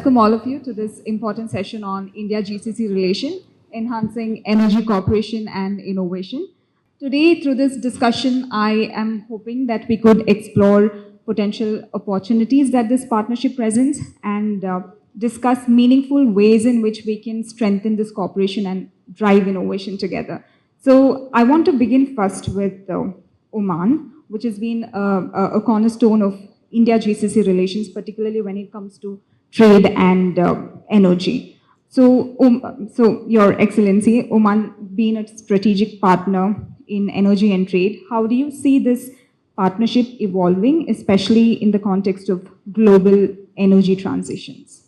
welcome all of you to this important session on India-GCC relation, enhancing energy cooperation and innovation. Today, through this discussion, I am hoping that we could explore potential opportunities that this partnership presents and discuss meaningful ways in which we can strengthen this cooperation and drive innovation together. So I want to begin first with Oman, which has been a cornerstone of India-GCC relations, particularly when it comes to trade and energy. So, Your Excellency, Oman being a strategic partner in energy and trade, how do you see this partnership evolving, especially in the context of global energy transitions?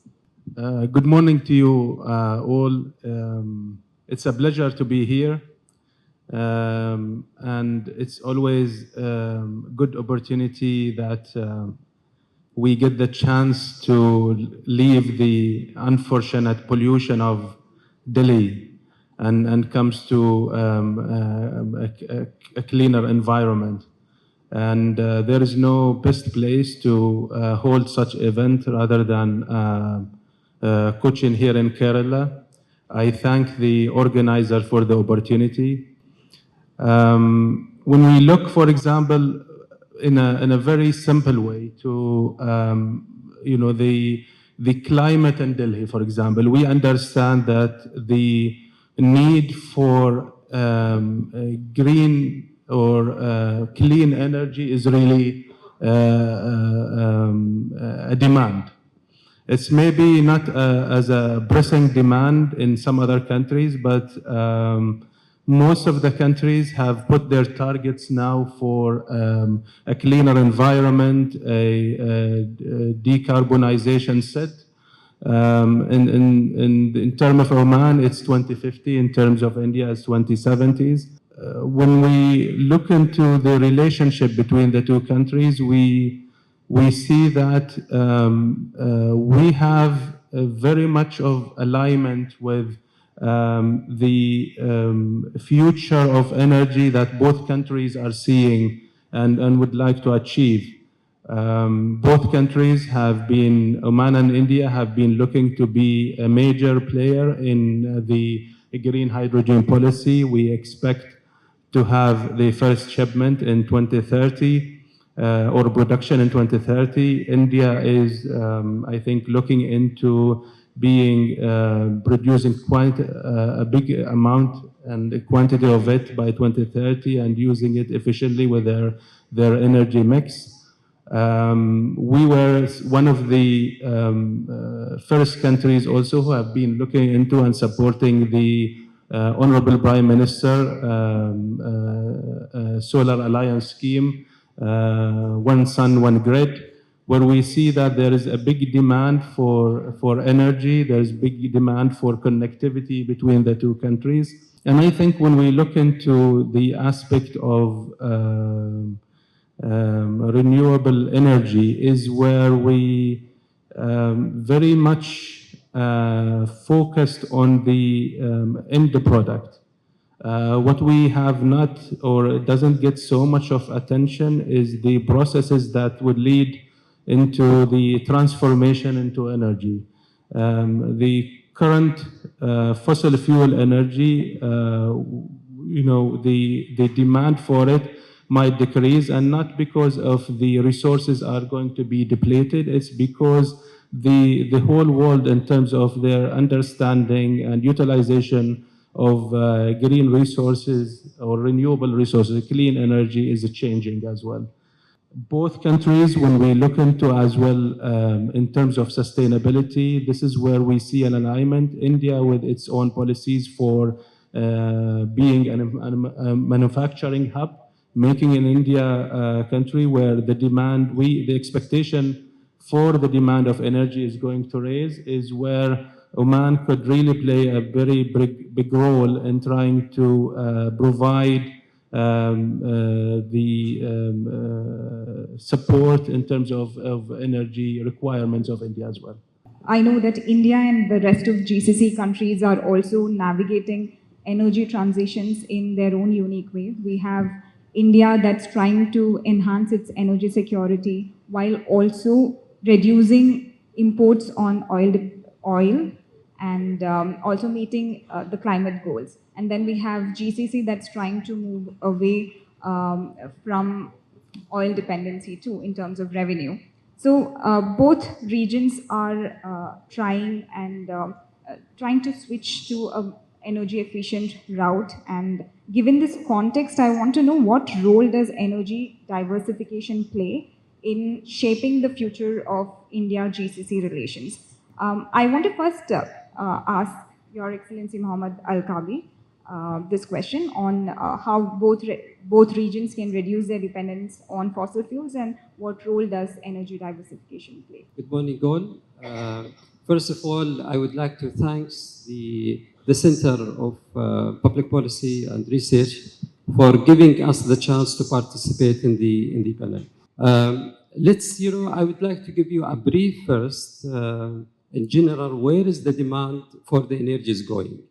Good morning to you all. It's a pleasure to be here. And it's always a good opportunity that we get the chance to leave the unfortunate pollution of Delhi and comes to a cleaner environment. And there is no best place to hold such event rather than Cochin here in Kerala. I thank the organizer for the opportunity. When we look, for example, in a very simple way to the climate in Delhi, for example, we understand that the need for green or clean energy is really a demand. It's maybe not as a pressing demand in some other countries, but most of the countries have put their targets now for a cleaner environment, a decarbonization set. In terms of Oman, it's 2050. In terms of India, it's 2070s. When we look into the relationship between the two countries, we see that we have very much of alignment with the future of energy that both countries are seeing and would like to achieve. Both countries have been, Oman and India, have been looking to be a major player in the green hydrogen policy. We expect to have the first shipment in 2030 or production in 2030. India is, I think, looking into producing quite a big amount and a quantity of it by 2030 and using it efficiently with their energy mix. We were one of the first countries also who have been looking into and supporting the Honorable Prime Minister Solar Alliance scheme, One Sun, One Grid, where we see that there is a big demand for energy, there is big demand for connectivity between the two countries. And I think when we look into the aspect of renewable energy is where we very much focused on the end product. What we have not or doesn't get so much of attention is the processes that would lead into the transformation into energy. The current fossil fuel energy, the demand for it might decrease, and not because of the resources are going to be depleted, it's because the whole world, in terms of their understanding and utilization of green resources or renewable resources, clean energy, is changing as well. Both countries, when we look into as well in terms of sustainability, this is where we see an alignment. India with its own policies for being a manufacturing hub, making in India a country where the expectation for the demand of energy is going to raise, is where Oman could really play a very big role in trying to provide support in terms of energy requirements of India as well. I know that India and the rest of GCC countries are also navigating energy transitions in their own unique way. We have India that's trying to enhance its energy security while also reducing imports on oil and also meeting the climate goals. And then we have GCC that's trying to move away from oil dependency too in terms of revenue. So both regions are trying to switch to an energy efficient route. And given this context, I want to know what role does energy diversification play in shaping the future of India-GCC relations? I want to first ask Your Excellency 𝗵𝗲𝗠𝗹 this question on how both regions can reduce their dependence on fossil fuels and what role does energy diversification play? Good morning, all. First of all, I would like to thank the Center of Public Policy and Research for giving us the chance to participate in the panel. I would like to give you a brief first. In general, where is the demand for the energy is going?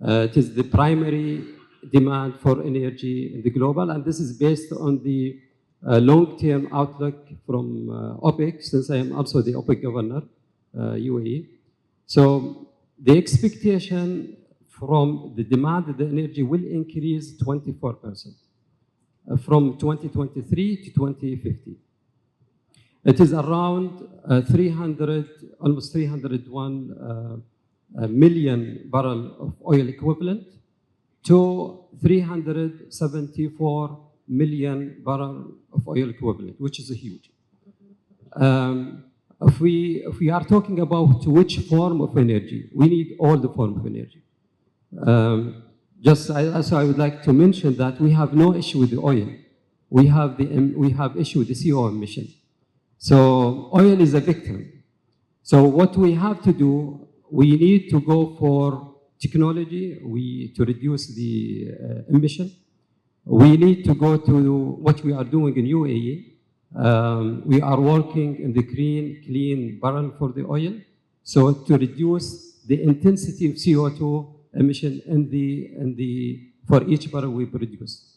It is the primary demand for energy in the global, and this is based on the long-term outlook from OPEC, since I am also the OPEC governor, UAE. So the expectation from the demand of the energy will increase 24% from 2023 to 2050. It is around almost 301 million barrel of oil equivalent to 374 million barrel of oil equivalent, which is huge. If we are talking about which form of energy, we need all the form of energy. Also, I would like to mention that we have no issue with the oil. We have issue with the CO emission. So oil is a victim. So what we have to do, we need to go for technology to reduce the emission. We need to go to what we are doing in UAE. We are working in the clean barrel for the oil, so to reduce the intensity of CO2 emission for each barrel we produce.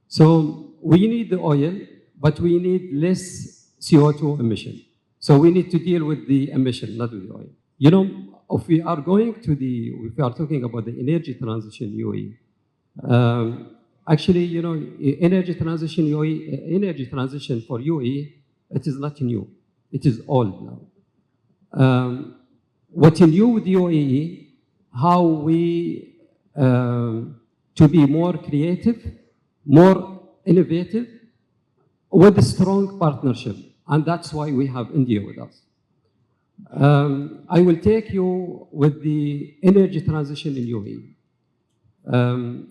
So we need the oil, but we need less CO2 emission. So we need to deal with the emission, not with the oil. You know, if we are talking about the energy transition UAE, actually, you know, energy transition for UAE, it is not new. It is old now. What's new with UAE, how we to be more creative, more innovative, with a strong partnership. And that's why we have India with us. I will take you with the energy transition in UAE.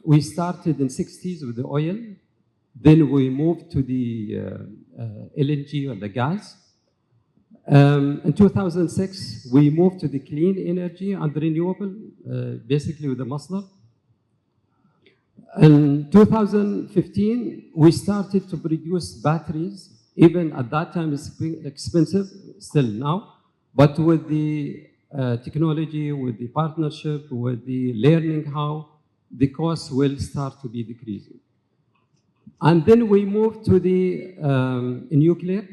We started in the 60s with the oil, then we moved to the LNG or the gas. In 2006, we moved to the clean energy and the renewable, basically with the masdar. In 2015, we started to produce batteries. Even at that time, it's expensive, still now, but with the technology, with the partnership, with the learning how, the cost will start to be decreasing. And then we moved to the nuclear,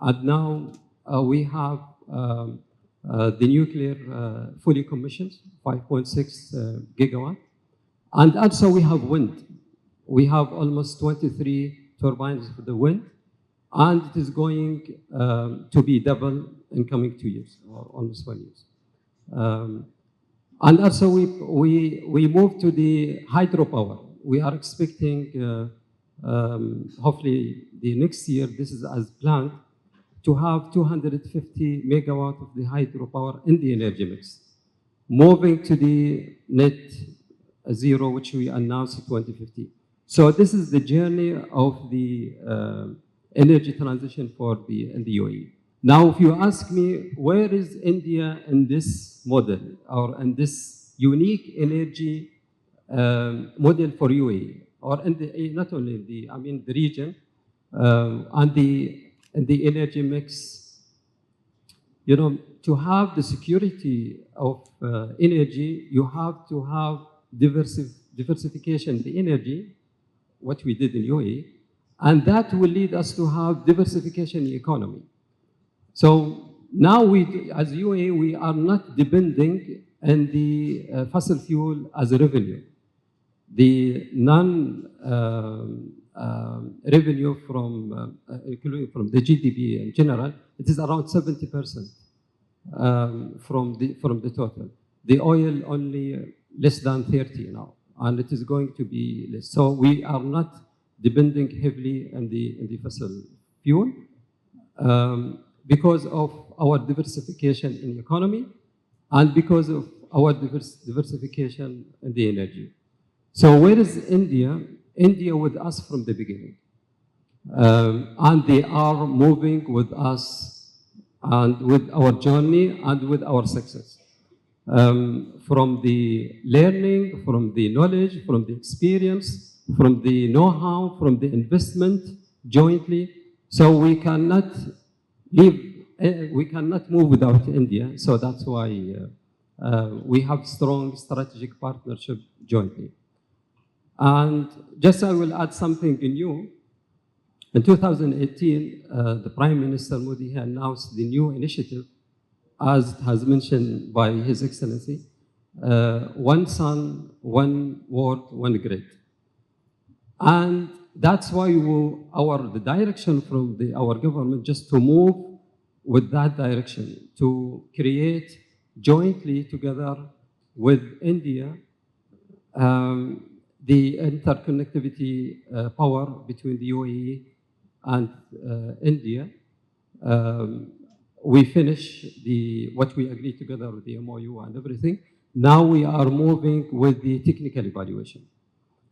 and now we have the nuclear fully commissioned, 5.6 gigawatt. And also we have wind. We have almost 23 turbines for the wind, and it is going to be double in coming 2 years, or almost 1 year. And also we moved to the hydropower. We are expecting, hopefully the next year, this is as planned, to have 250 megawatt of the hydropower in the energy mix, moving to the net zero, which we announced in 2050. So this is the journey of the energy transition in the UAE. Now, if you ask me, where is India in this model, or in this unique energy model for UAE, or in not only the region, and the energy mix, you know, to have the security of energy, you have to have diversification of the energy, what we did in UAE, and that will lead us to have diversification in the economy. So Now, as UAE, we are not depending on the fossil fuel as a revenue. The non-revenue from the GDP in general, it is around 70% from the total. The oil only less than 30 now, and it is going to be less. So we are not depending heavily on the fossil fuel because of our diversification in the economy and because of our diversification in the energy. So where is India? India with us from the beginning. And they are moving with us and with our journey and with our success. From the learning, from the knowledge, from the experience, from the know-how, from the investment jointly. So we cannot move without India. So that's why we have strong strategic partnership jointly. And just I will add something new. In 2018, the Prime Minister Modi announced the new initiative, as it has mentioned by His Excellency, one sun, one world, one grid. And that's why the direction from our government just to move with that direction, to create jointly together with India the interconnectivity power between the UAE and India. We finish what we agreed together with the MOU and everything. Now we are moving with the technical evaluation.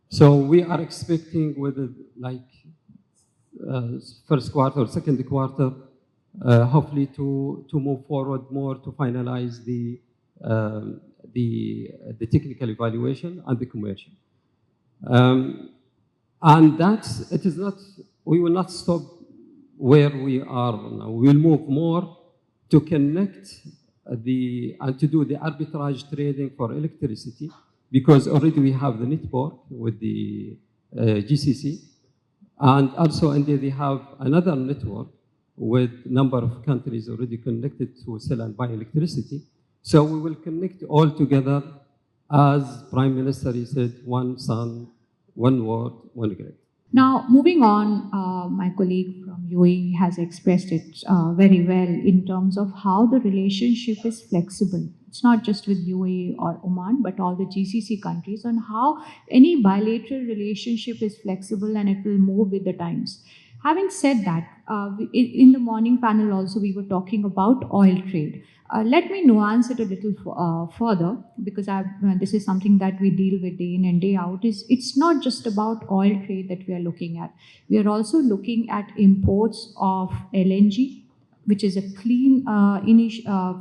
So we are expecting first quarter, second quarter, hopefully to move forward more to finalize the technical evaluation and the commercial. And we will not stop where we are now. We will move more to connect and to do the arbitrage trading for electricity, because already we have the network with the GCC, and also India, they have another network with number of countries already connected to sell and buy electricity. So we will connect all together, as Prime Minister, he said, one sun, one world, one grid. Now, moving on, my colleague from UAE has expressed it very well in terms of how the relationship is flexible. It's not just with UAE or Oman, but all the GCC countries, on how any bilateral relationship is flexible and it will move with the times. Having said that, in the morning panel also we were talking about oil trade. Let me nuance it a little further, because this is something that we deal with day in and day out. It's not just about oil trade that we are looking at. We are also looking at imports of LNG, which is a clean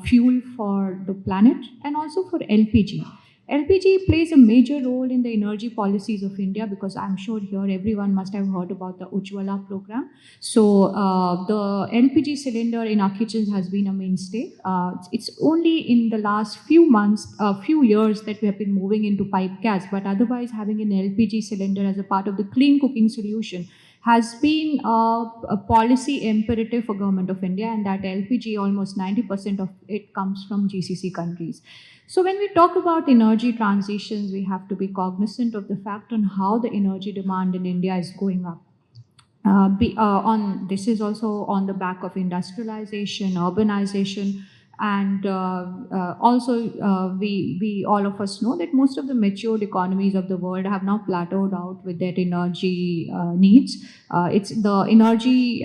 fuel for the planet, and also for LPG. LPG plays a major role in the energy policies of India, because I'm sure here everyone must have heard about the 𝗃𝗏𝗯 program. So the LPG cylinder in our kitchens has been a mainstay. It's only in the last few months, few years that we have been moving into pipe gas, but otherwise having an LPG cylinder as a part of the clean cooking solution has been a policy imperative for Government of India, and that LPG, almost 90% of it comes from GCC countries. So when we talk about energy transitions, we have to be cognizant of the fact on how the energy demand in India is going up. This is also on the back of industrialization, urbanization, and also we all of us know that most of the matured economies of the world have now plateaued out with their energy needs. It's the energy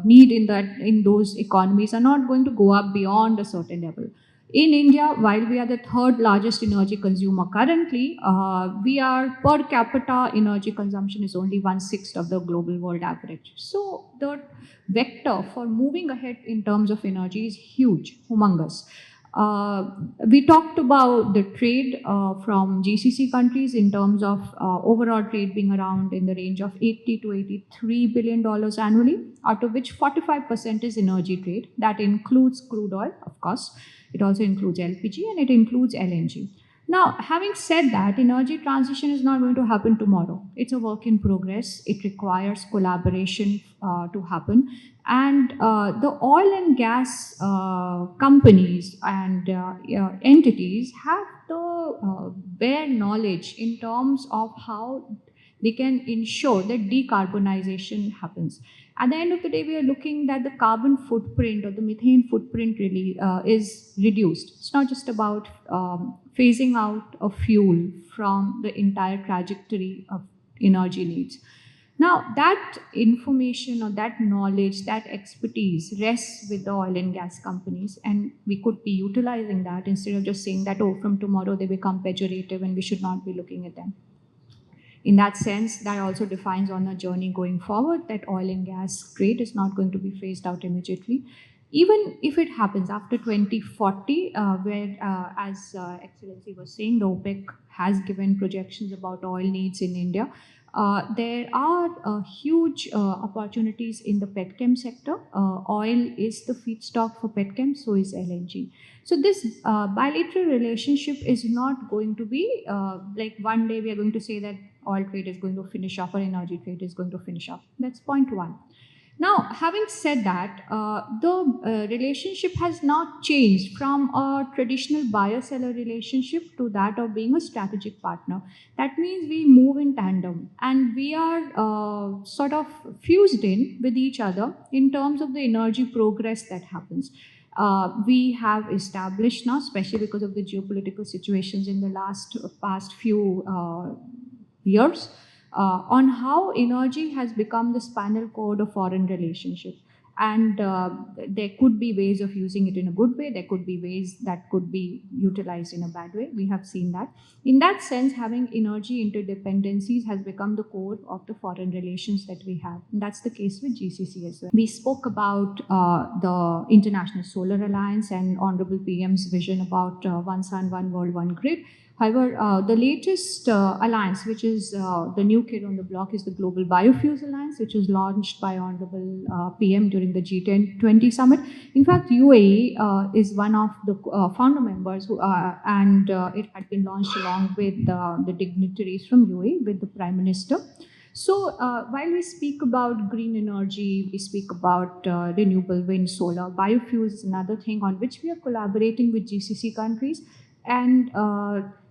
need in those economies are not going to go up beyond a certain level. In India, while we are the third largest energy consumer currently, we are per capita energy consumption is only 1/6 of the global world average. So the vector for moving ahead in terms of energy is huge, humongous. We talked about the trade from GCC countries in terms of overall trade being around in the range of $80 to $83 billion annually, out of which 45% is energy trade. That includes crude oil, of course. It also includes LPG and it includes LNG. Now, having said that, energy transition is not going to happen tomorrow. It's a work in progress. It requires collaboration to happen. And the oil and gas companies and entities have the bare knowledge in terms of how they can ensure that decarbonization happens. At the end of the day, we are looking that the carbon footprint or the methane footprint really is reduced. It's not just about phasing out of fuel from the entire trajectory of energy needs. Now, that information or that knowledge, that expertise rests with the oil and gas companies, and we could be utilizing that instead of just saying that, oh, from tomorrow they become pejorative and we should not be looking at them. In that sense, that also defines on a journey going forward that oil and gas trade is not going to be phased out immediately. Even if it happens after 2040, where, as Excellency was saying, the OPEC has given projections about oil needs in India, there are huge opportunities in the petchem sector. Oil is the feedstock for petchem, so is LNG. So this bilateral relationship is not going to be like one day we are going to say that oil trade is going to finish off or energy trade is going to finish off. That's point one. Now, having said that, the relationship has now changed from a traditional buyer-seller relationship to that of being a strategic partner. That means we move in tandem and we are sort of fused in with each other in terms of the energy progress that happens. We have established now, especially because of the geopolitical situations in the past few years, on how energy has become the spinal cord of foreign relationship. And there could be ways of using it in a good way. There could be ways that could be utilized in a bad way. We have seen that. In that sense, having energy interdependencies has become the core of the foreign relations that we have. And that's the case with GCC as well. We spoke about the International Solar Alliance and Honorable PM's vision about one sun, one world, one grid. However, the latest alliance, which is the new kid on the block, is the Global Biofuels Alliance, which was launched by Honorable PM during the G20 summit. In fact, UAE is one of the founder members, and it had been launched along with the dignitaries from UAE, with the Prime Minister. So while we speak about green energy, we speak about renewable wind, solar, biofuels is another thing on which we are collaborating with GCC countries. And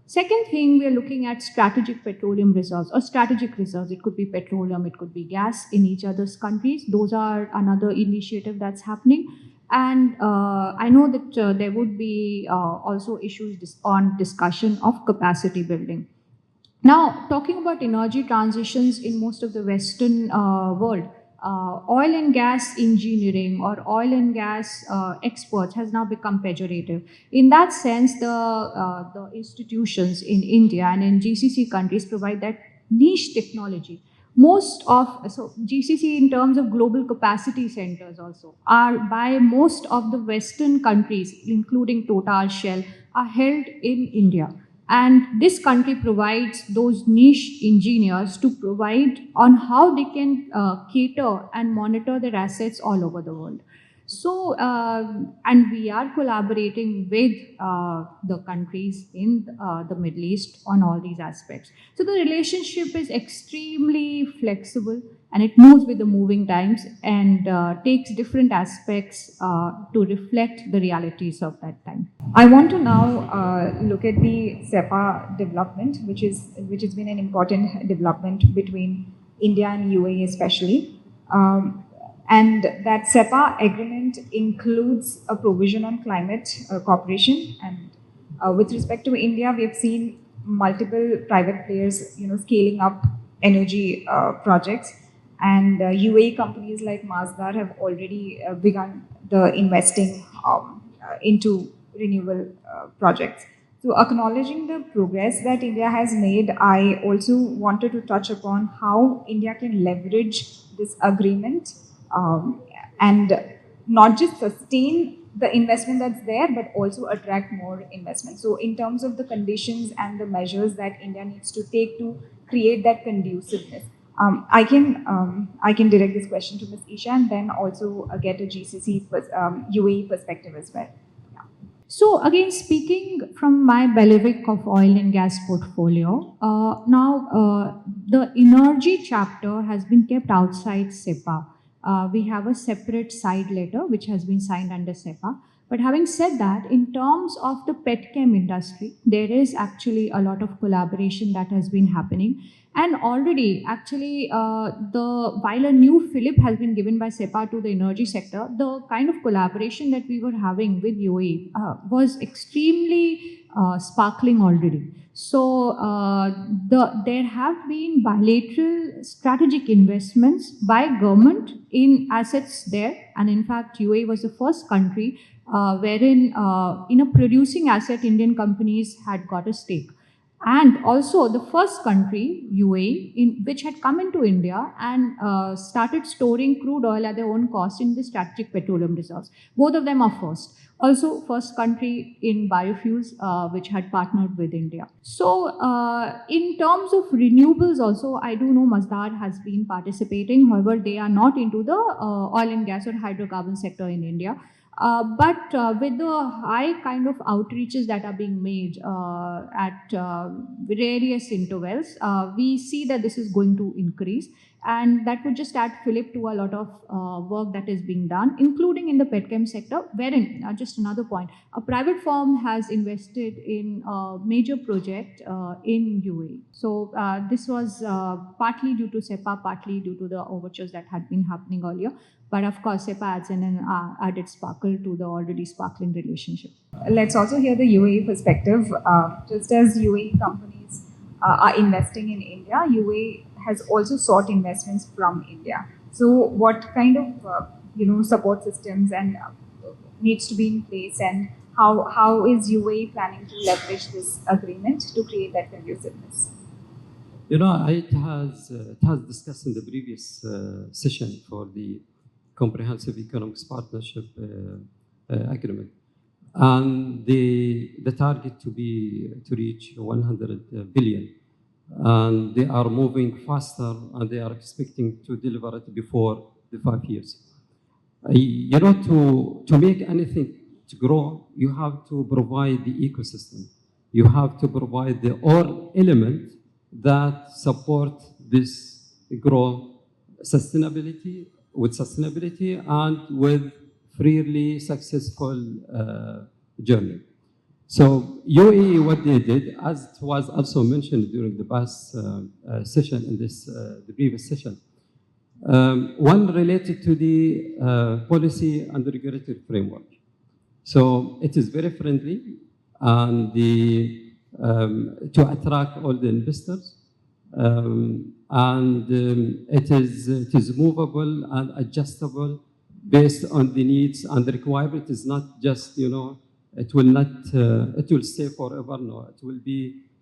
second thing, we are looking at strategic petroleum reserves or strategic reserves. It could be petroleum, it could be gas in each other's countries. Those are another initiative that's happening. And I know that there would be also issues on discussion of capacity building. Now, talking about energy transitions in most of the Western world, oil and gas engineering or oil and gas experts has now become pejorative. In that sense, the institutions in India and in GCC countries provide that niche technology. So GCC in terms of global capacity centers also are by most of the Western countries, including Total, Shell, are held in India. And this country provides those niche engineers to provide on how they can cater and monitor their assets all over the world. So, and we are collaborating with the countries in the Middle East on all these aspects. So the relationship is extremely flexible and it moves with the moving times and takes different aspects to reflect the realities of that time. I want to now look at the 𝗬𝗲 development, which has been an important development between India and UAE especially. And that 𝗬𝗲 agreement includes a provision on climate cooperation. And with respect to India, we have seen multiple private players, scaling up energy projects. And UAE companies like Masdar have already begun the investing into renewable projects. So acknowledging the progress that India has made, I also wanted to touch upon how India can leverage this agreement and not just sustain the investment that's there, but also attract more investment. So in terms of the conditions and the measures that India needs to take to create that conduciveness, I can direct this question to Ms. Isha and then also get a GCC UAE perspective as well. Yeah. So again, speaking from my bailiwick of oil and gas portfolio, now the energy chapter has been kept outside 𝗬𝗑. We have a separate side letter which has been signed under 𝗬𝗑. But having said that, in terms of the petchem industry, there is actually a lot of collaboration that has been happening. And already, actually, while a new fillip has been given by 𝗬𝗑 to the energy sector, the kind of collaboration that we were having with UAE was extremely sparkling already. So there have been bilateral strategic investments by government in assets there. And in fact, UAE was the first country wherein in a producing asset, Indian companies had got a stake. And also the first country, UAE, which had come into India and started storing crude oil at their own cost in the strategic petroleum reserves. Both of them are first. Also, first country in biofuels, which had partnered with India. So, in terms of renewables also, I do know Masdar has been participating. However, they are not into the oil and gas or hydrocarbon sector in India. But with the high kind of outreaches that are being made at various intervals, we see that this is going to increase. And that would just add fillip to a lot of work that is being done, including in the petchem sector, wherein, just another point, a private firm has invested in a major project in UAE. So this was partly due to 𝗬𝗑, partly due to the overtures that had been happening earlier. But of course, 𝗬𝗑 adds in an added sparkle to the already sparkling relationship. Let's also hear the UAE perspective. Just as UAE companies are investing in India, UAE has also sought investments from India. So what kind of support systems and needs to be in place, and how is UAE planning to leverage this agreement to create that conduciveness? It has discussed in the previous session for the Comprehensive Economic Partnership Agreement, and the target to reach 100 billion. And they are moving faster, and they are expecting to deliver it before the 5 years. To make anything to grow, you have to provide the ecosystem. You have to provide the all element that support this growth sustainability and with freely successful journey. So UAE, what they did, as it was also mentioned during the past session, in the previous session, one related to the policy and the regulatory framework. So it is very friendly and to attract all the investors, and it is movable and adjustable based on the needs and the requirement. It is not just it will stay forever. No,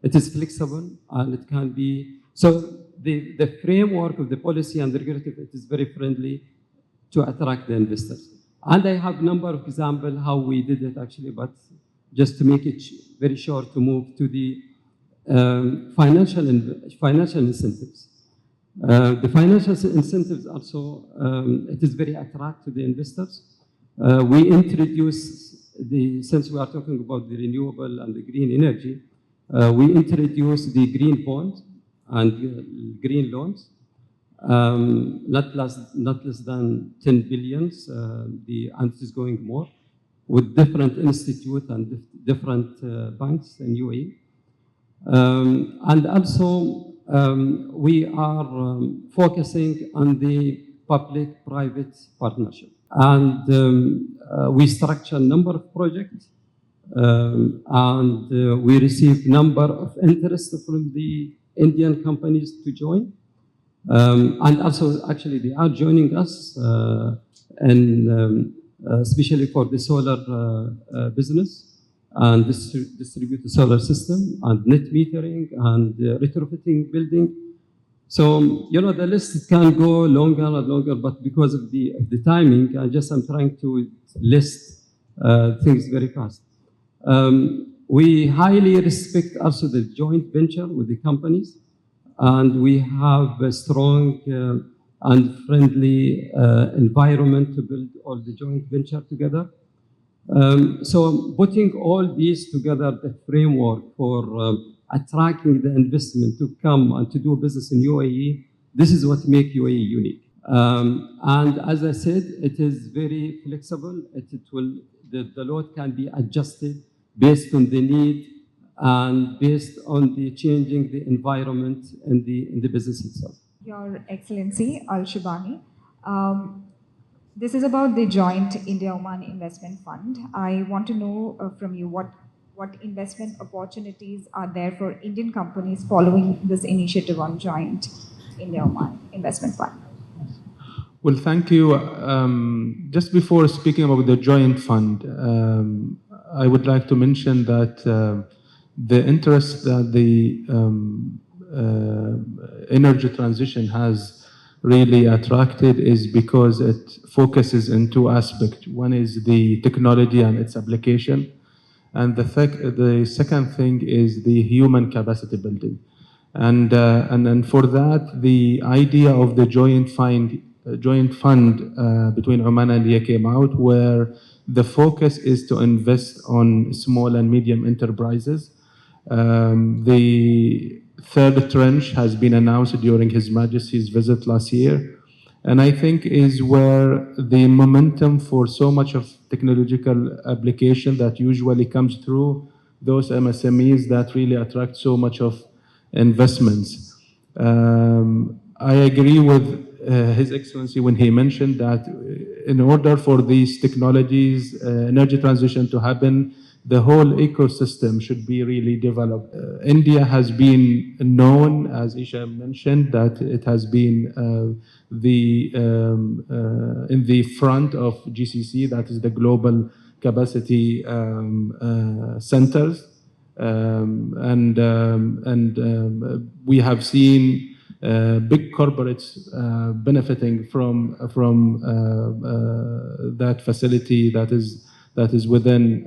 it is flexible, and it can be. So the framework of the policy and the regulatory, it is very friendly to attract the investors. And I have a number of examples how we did it actually, but just to make it very short, to move to the financial incentives. The financial incentives also, it is very attractive to the investors. We introduce since we are talking about the renewable and the green energy, we introduced the green bond and green loans, not less than 10 billion, and it is going more, with different institutes and different banks in UAE. And also, we are focusing on the public-private partnership. And we structure a number of projects, and we receive number of interest from the Indian companies to join. And also, actually, they are joining us, especially for the solar business, and distribute the solar system, and net metering, and retrofitting building. So, the list can go longer and longer, but because of the timing, I'm trying to list things very fast. We highly respect also the joint venture with the companies, and we have a strong and friendly environment to build all the joint venture together. So putting all these together, the framework for attracting the investment to come and to do business in UAE, this is what makes UAE unique. And as I said, it is very flexible. The load can be adjusted based on the need and based on the changing the environment in the business itself. Your Excellency, 𝗁𝗵𝗂, this is about the joint India-Oman Investment Fund. I want to know from you what investment opportunities are there for Indian companies following this initiative on joint India-Oman Investment Fund. Well, thank you. Just before speaking about the joint fund, I would like to mention that the interest that the energy transition has really attracted is because it focuses in two aspects. One is the technology and its application, and the second thing is the human capacity building. And then for that, the idea of the joint fund between Oman and 𝗃𝗵𝗃, where the focus is to invest on small and medium enterprises. The third tranche has been announced during His Majesty's visit last year, and I think is where the momentum for so much of technological application that usually comes through those MSMEs that really attract so much of investments. I agree with His Excellency when he mentioned that in order for these technologies, energy transition to happen, the whole ecosystem should be really developed. India has been known, as Isha mentioned, that it has been in the front of GCC, that is the global capacity centers, we have seen big corporates benefiting from that facility that is within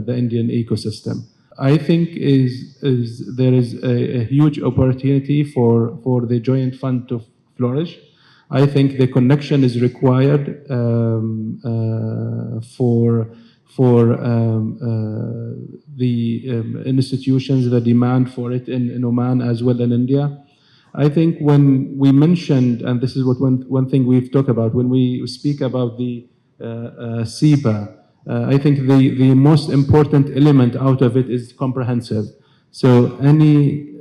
the Indian ecosystem. I think there is a huge opportunity for the joint fund to flourish. I think the connection is required for the institutions, the demand for it in Oman as well in India. I think when we mentioned, and this is what one thing we've talked about, when we speak about the 𝗂𝗵𝗲, I think the most important element out of it is comprehensive. So any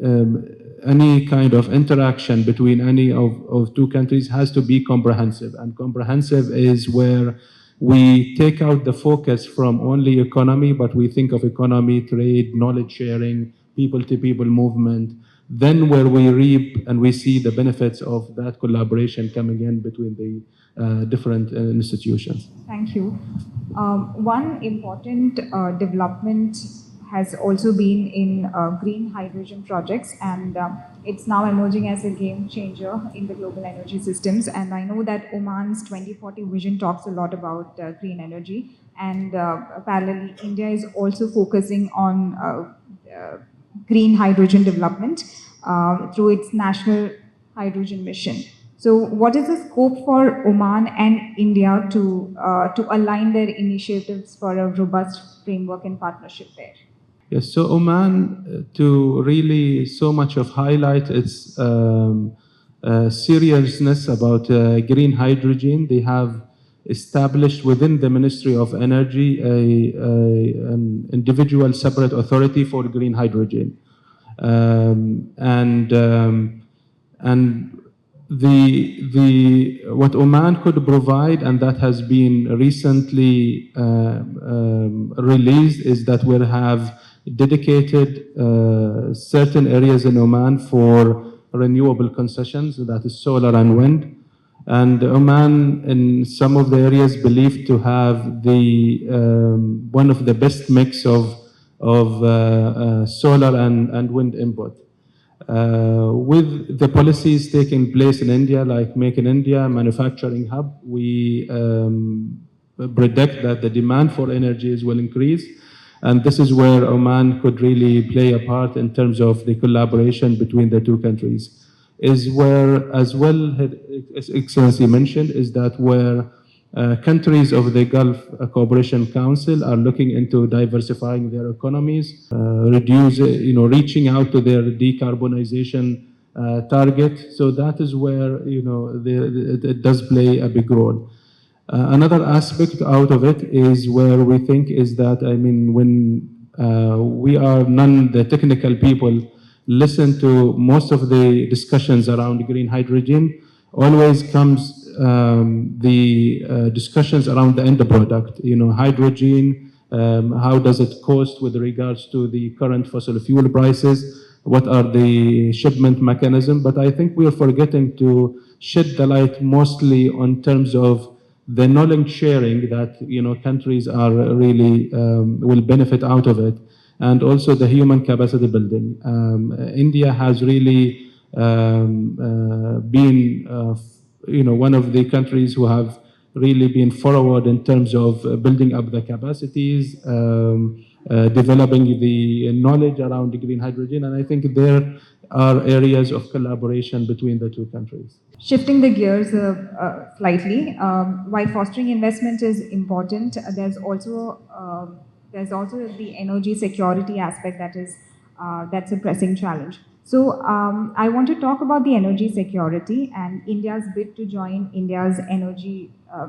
kind of interaction between any of two countries has to be comprehensive, and comprehensive is where we take out the focus from only economy, but we think of economy, trade, knowledge sharing, people-to-people movement, then where we reap and we see the benefits of that collaboration coming in between the different institutions. Thank you. One important development has also been in green hydrogen projects, and it's now emerging as a game changer in the global energy systems. And I know that Oman's 2040 vision talks a lot about green energy, and parallelly, India is also focusing on green hydrogen development through its national hydrogen mission. So what is the scope for Oman and India to align their initiatives for a robust framework and partnership there? Yes, so Oman, to really so much of highlight its seriousness about green hydrogen, they have established within the Ministry of Energy an individual separate authority for green hydrogen. What Oman could provide, and that has been recently released, is that we'll have dedicated certain areas in Oman for renewable concessions, that is solar and wind. And Oman, in some of the areas, believed to have the one of the best mix of solar and wind input. With the policies taking place in India, like Make in India, manufacturing hub, we predict that the demand for energies will increase. And this is where Oman could really play a part in terms of the collaboration between the two countries. Is where, as well, His Excellency mentioned, is that where countries of the Gulf Cooperation Council are looking into diversifying their economies, reaching out to their decarbonization target. So that is where it does play a big role. Another aspect out of it is where we think is that, when we are the technical people, listen to most of the discussions around green hydrogen, always comes the discussions around the end product, hydrogen, how does it cost with regards to the current fossil fuel prices, what are the shipment mechanism, but I think we are forgetting to shed the light mostly on terms of the knowledge sharing that countries are really will benefit out of it, and also the human capacity building. India has really been one of the countries who have really been forward in terms of building up the capacities, developing the knowledge around the green hydrogen, and I think there are areas of collaboration between the two countries. Shifting the gears slightly, while fostering investment is important, there's also the energy security aspect that's a pressing challenge. So I want to talk about the energy security and India's bid to join India's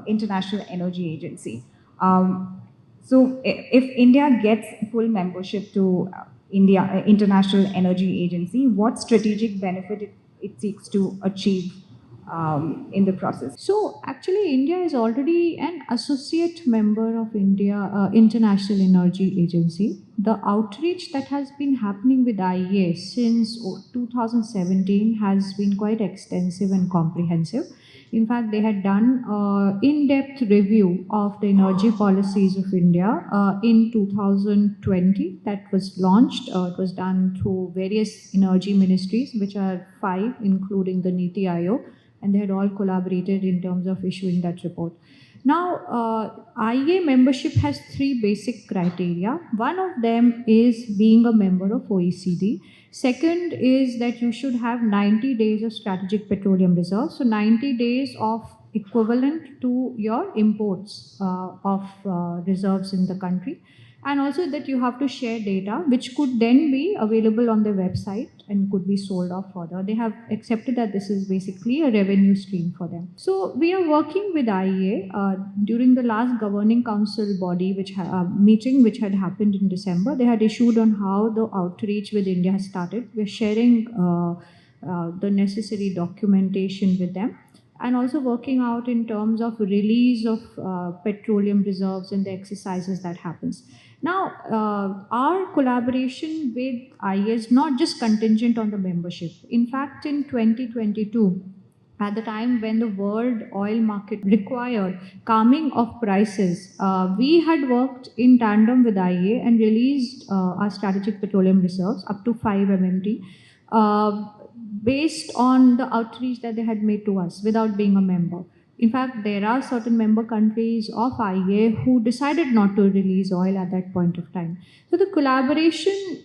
International Energy Agency. So if India gets full membership to International Energy Agency, what strategic benefit it seeks to achieve in the process? So actually India is already an associate member of International Energy Agency. The outreach that has been happening with IEA since 2017 has been quite extensive and comprehensive. In fact, they had done an in-depth review of the energy policies of India in 2020 that was launched. It was done through various energy ministries, which are 5, including the NITI Aayog, and they had all collaborated in terms of issuing that report. Now, IEA membership has 3 basic criteria. One of them is being a member of OECD. Second is that you should have 90 days of strategic petroleum reserves, so 90 days of equivalent to your imports of reserves in the country. And also that you have to share data, which could then be available on their website and could be sold off further. They have accepted that this is basically a revenue stream for them. So we are working with IEA. During the last governing council body meeting which had happened in December, they had issued on how the outreach with India has started. We're sharing the necessary documentation with them, and also working out in terms of release of petroleum reserves and the exercises that happens. Now, our collaboration with IEA is not just contingent on the membership. In fact, in 2022, at the time when the world oil market required calming of prices, we had worked in tandem with IEA and released our strategic petroleum reserves up to 5 MMT based on the outreach that they had made to us without being a member. In fact, there are certain member countries of IEA who decided not to release oil at that point of time. So the collaboration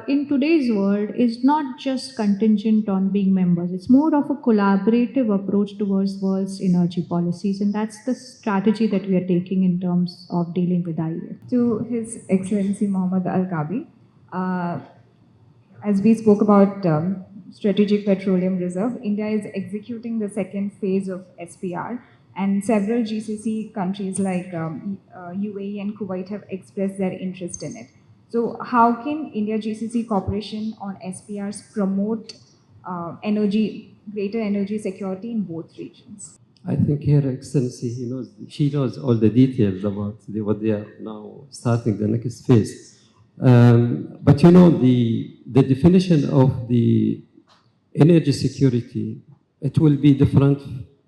in today's world is not just contingent on being members. It's more of a collaborative approach towards world's energy policies, and that's the strategy that we are taking in terms of dealing with IEA. To His Excellency 𝗵𝗲 𝗂𝗏, as we spoke about Strategic Petroleum Reserve, India is executing the second phase of SPR, and several GCC countries like UAE and Kuwait have expressed their interest in it. So how can India-GCC cooperation on SPRs promote greater energy security in both regions? I think Her Excellency, she knows all the details about what they are now starting the next phase. But the definition of the energy security, it will be different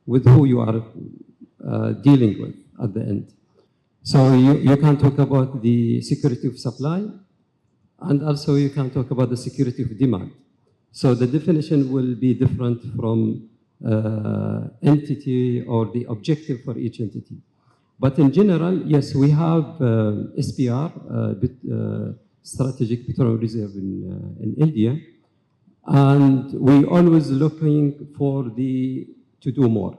with who you are dealing with at the end. So you can talk about the security of supply, and also you can talk about the security of demand. So the definition will be different from entity or the objective for each entity. But in general, yes, we have SPR, Strategic Petroleum Reserve in India, and we always looking for to do more.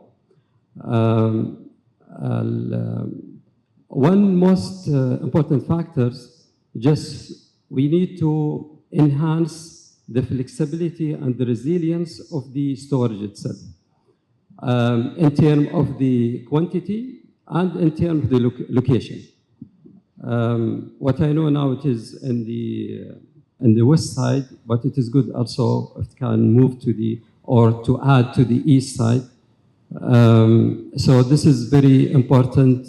one most important factors, just we need to enhance the flexibility and the resilience of the storage itself, in terms of the quantity and in terms of the location. What I know now, it is in the west side, but it is good also if it can move to the, or to add to the east side. So this is very important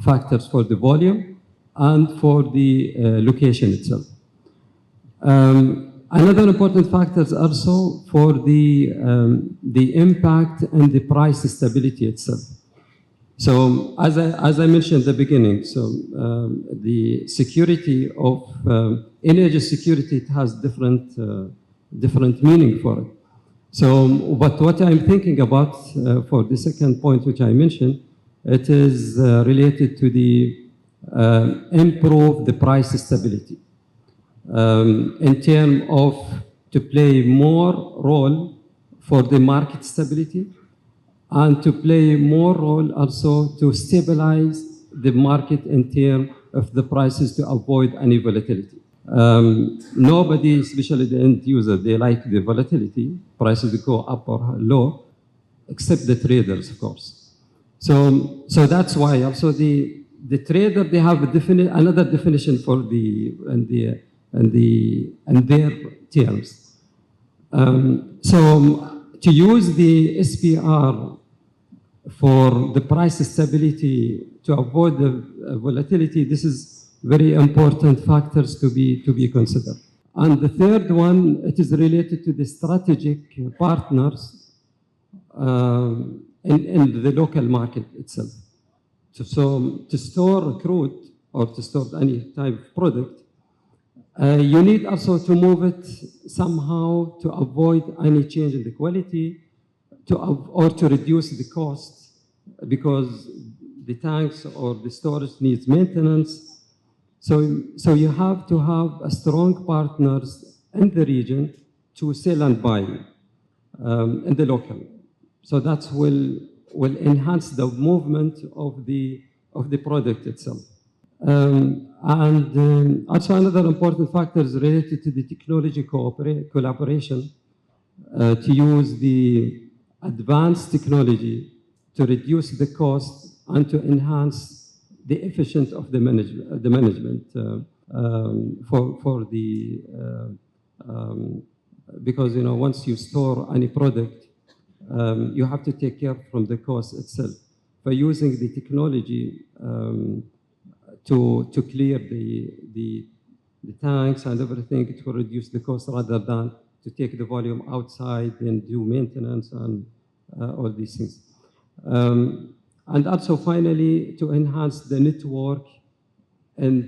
factors for the volume and for the location itself. Another important factor is also for the impact and the price stability itself. So as I mentioned at the beginning, so the security of energy security, it has different meaning for it. So, but what I'm thinking about for the second point which I mentioned, it is related to the improve the price stability in terms of to play more role for the market stability and to play more role also to stabilize the market in terms of the prices to avoid any volatility. Nobody, especially the end user, they like the volatility, prices go up or low, except the traders, of course. So that's why also the trader, they have another definition for and their terms. So to use the SPR for the price stability to avoid the volatility, this is very important factors to be considered. And the third one, it is related to the strategic partners in the local market itself. So to store crude or to store any type of product, you need also to move it somehow to avoid any change in the quality or to reduce the cost, because the tanks or the storage needs maintenance. So you have to have a strong partners in the region to sell and buy in the local. So that will enhance the movement of the product itself. And also another important factor is related to the technology collaboration, to use the advanced technology to reduce the cost and to enhance the efficiency of the management because once you store any product, you have to take care from the cost itself. By using the technology to clear the tanks and everything, it will reduce the cost rather than to take the volume outside and do maintenance and all these things. And also finally, to enhance the network and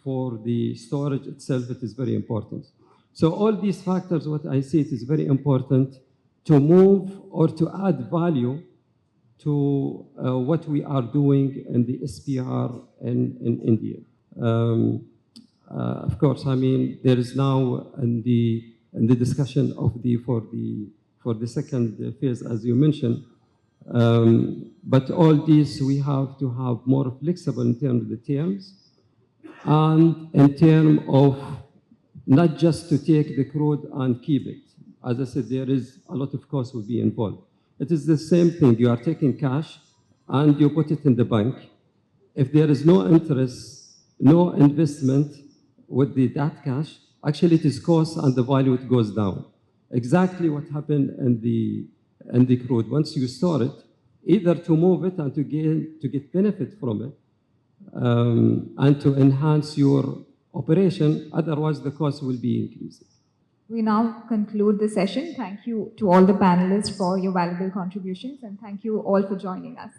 for the storage itself, it is very important. So all these factors, what I see, it is very important to move or to add value to what we are doing in the SPR in India. Of course, I mean, there is now in the discussion of for the second phase, as you mentioned. But all this we have to have more flexible in terms of the terms and in terms of not just to take the crude and keep it. As I said, there is a lot of cost will be involved. It is the same thing. You are taking cash and you put it in the bank. If there is no interest, no investment with that cash, actually it is cost and the value it goes down. Exactly what happened in the crude. Once you store it, either to move it and to get benefit from it, and to enhance your operation, otherwise the cost will be increasing. We now conclude the session. Thank you to all the panelists for your valuable contributions, and thank you all for joining us.